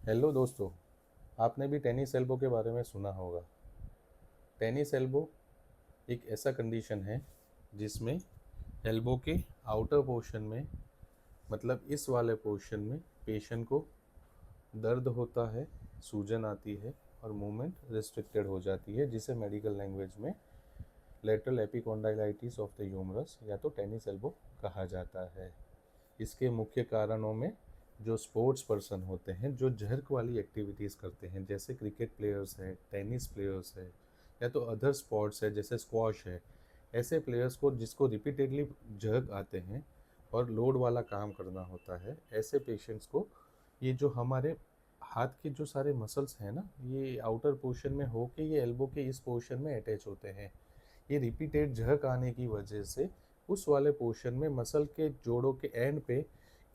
Hello दोस्तों, आपने भी टेनिस एल्बो के बारे में सुना होगा। टेनिस एल्बो एक ऐसा कंडीशन है जिसमें एल्बो के आउटर पोर्शन में, मतलब इस वाले पोर्शन में पेशेंट को दर्द होता है, सूजन आती है और मूवमेंट रिस्ट्रिक्टेड हो जाती है, जिसे मेडिकल लैंग्वेज में लेटरल एपिकॉन्डाइलाइटिस ऑफ द ह्यूमरस या तो टेनिस एल्बो कहा जाता है। इसके मुख्य कारणों में जो स्पोर्ट्स पर्सन होते हैं, जो झर्क वाली एक्टिविटीज़ करते हैं, जैसे क्रिकेट प्लेयर्स है, टेनिस प्लेयर्स है, या तो अदर स्पोर्ट्स है जैसे स्क्वॉश है, ऐसे प्लेयर्स को जिसको रिपीटेडली झर्क आते हैं और लोड वाला काम करना होता है, ऐसे पेशेंट्स को ये जो हमारे हाथ के जो सारे मसल्स हैं ना, ये आउटर पोर्शन में होके ये एल्बो के इस पोर्शन में अटैच होते हैं। ये रिपीटेड झक आने की वजह से उस वाले पोर्शन में मसल के जोड़ों के एंड पे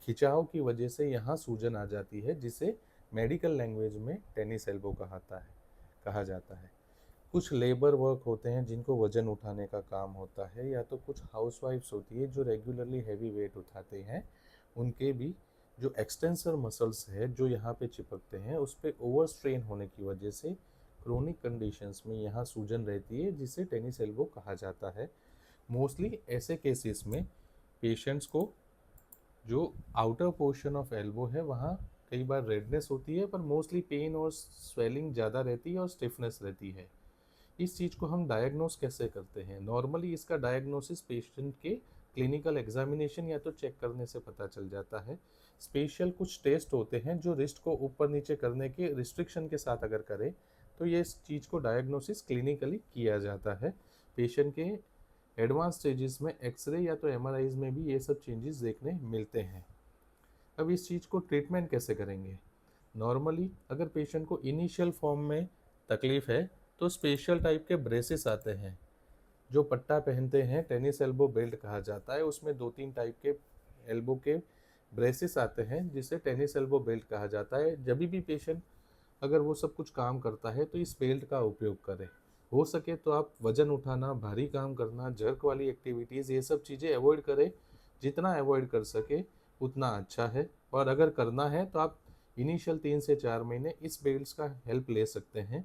खिंचाव की वजह से यहाँ सूजन आ जाती है, जिसे मेडिकल लैंग्वेज में टेनिस एल्बो कहा जाता है। कुछ लेबर वर्क होते हैं जिनको वजन उठाने का काम होता है, या तो कुछ हाउसवाइफ्स होती है जो रेगुलरली हैवी वेट उठाते हैं, उनके भी जो एक्सटेंसर मसल्स है जो यहाँ पे चिपकते हैं, उस पर ओवर स्ट्रेन होने की वजह से क्रोनिक कंडीशंस में यहाँ सूजन रहती है, जिसे टेनिस एल्बो कहा जाता है। मोस्टली ऐसे केसेस में पेशेंट्स को जो आउटर पोर्शन ऑफ एल्बो है वहाँ कई बार रेडनेस होती है, पर मोस्टली पेन और स्वेलिंग ज़्यादा रहती है और स्टिफनेस रहती है। इस चीज़ को हम डायग्नोस कैसे करते हैं? नॉर्मली इसका डायग्नोसिस पेशेंट के क्लिनिकल एग्जामिनेशन या तो चेक करने से पता चल जाता है। स्पेशल कुछ टेस्ट होते हैं जो रिस्ट को ऊपर नीचे करने के रिस्ट्रिक्शन के साथ अगर करें तो ये इस चीज़ को डायग्नोसिस क्लिनिकली किया जाता है। पेशेंट के एडवांस स्टेजेस में एक्सरे या तो एमआरआईज में भी ये सब चेंजेस देखने मिलते हैं। अब इस चीज़ को ट्रीटमेंट कैसे करेंगे? नॉर्मली अगर पेशेंट को इनिशियल फॉर्म में तकलीफ़ है तो स्पेशल टाइप के ब्रेसेस आते हैं जो पट्टा पहनते हैं, टेनिस एल्बो बेल्ट कहा जाता है। उसमें 2-3 टाइप के एल्बो के ब्रेसेस आते हैं जिसे टेनिस एल्बो बेल्ट कहा जाता है। जब भी पेशेंट अगर वो सब कुछ काम करता है तो इस बेल्ट का उपयोग करें। हो सके तो आप वजन उठाना, भारी काम करना, जर्क वाली एक्टिविटीज़, ये सब चीज़ें अवॉइड करें। जितना अवॉइड कर सके उतना अच्छा है। और अगर करना है तो आप इनिशियल 3 से 4 महीने इस बेल्ट्स का हेल्प ले सकते हैं।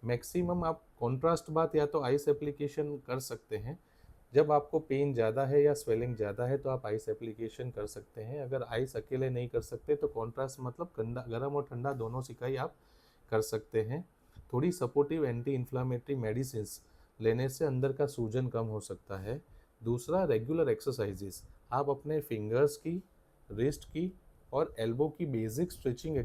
मैक्सिमम आप कॉन्ट्रास्ट बाथ या तो आइस एप्लीकेशन कर सकते हैं। जब आपको पेन ज़्यादा है या स्वेलिंग ज़्यादा है तो आप आइस एप्लीकेशन कर सकते हैं। अगर आइस अकेले नहीं कर सकते तो कॉन्ट्रास्ट मतलब ठंडा, गर्म और ठंडा दोनों सिकाई आप कर सकते हैं। थोड़ी सपोर्टिव एंटी इन्फ्लामेटरी मेडिसिन लेने से अंदर का सूजन कम हो सकता है। दूसरा, रेगुलर एक्सरसाइजेस। आप अपने फिंगर्स की, रिस्ट की और एल्बो की बेसिक स्ट्रेचिंग